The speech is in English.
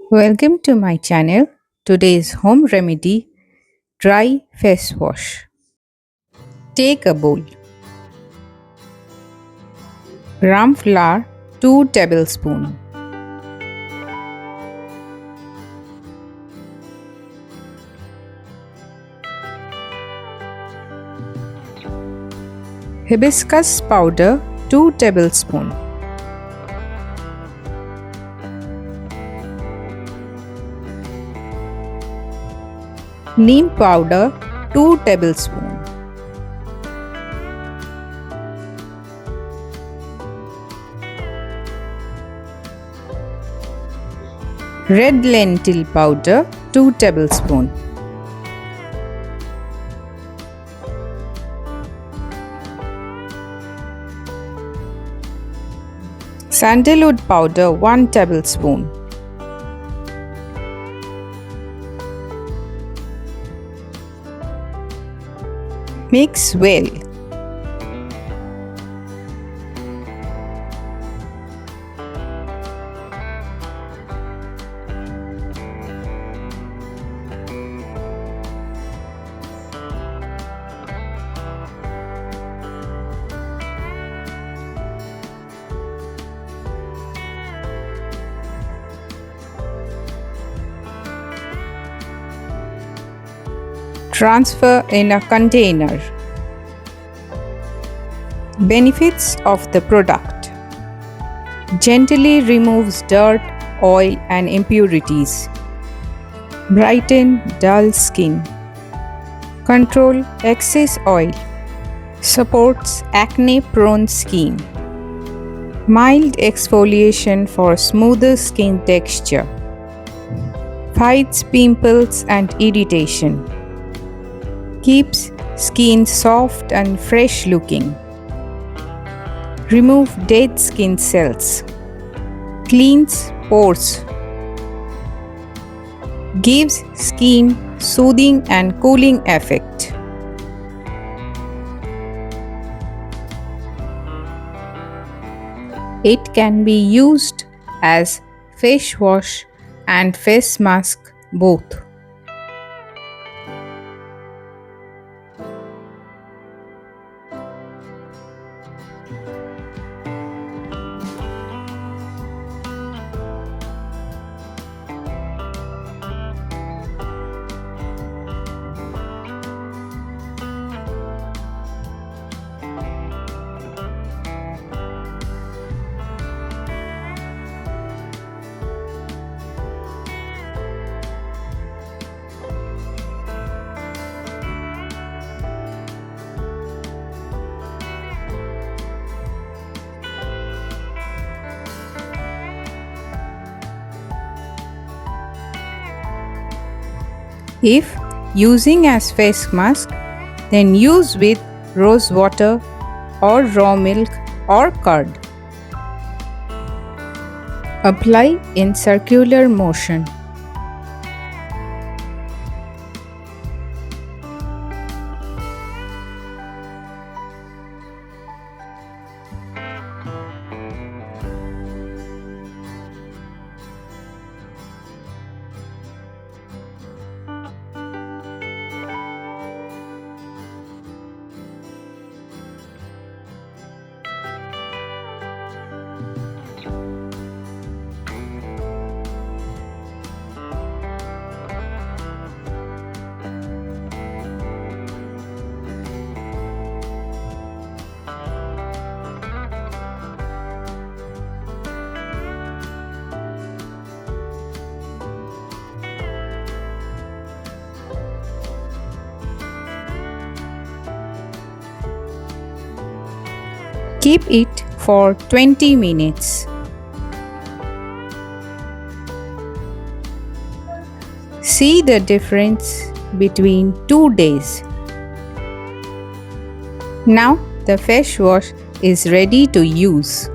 Welcome to my channel. Today's home remedy, dry face wash. Take a bowl. Gram flour 2 tablespoons. Hibiscus powder 2 tablespoons. Neem powder 2 tablespoons. Red lentil powder 2 tablespoons. Sandalwood powder 1 tablespoon. Mix well. Transfer in a container. Benefits of the product: gently removes dirt, oil, and impurities. Brighten dull skin. Control excess oil. Supports acne-prone skin. Mild exfoliation for smoother skin texture. Fights pimples and irritation. Keeps skin soft and fresh looking. Remove dead skin cells. Cleans pores. Gives skin soothing and cooling effect. It can be used as face wash and face mask both. If using as face mask, then use with rose water or raw milk or curd. Apply in circular motion. Keep it for 20 minutes. See the difference between 2 days. Now the face wash is ready to use.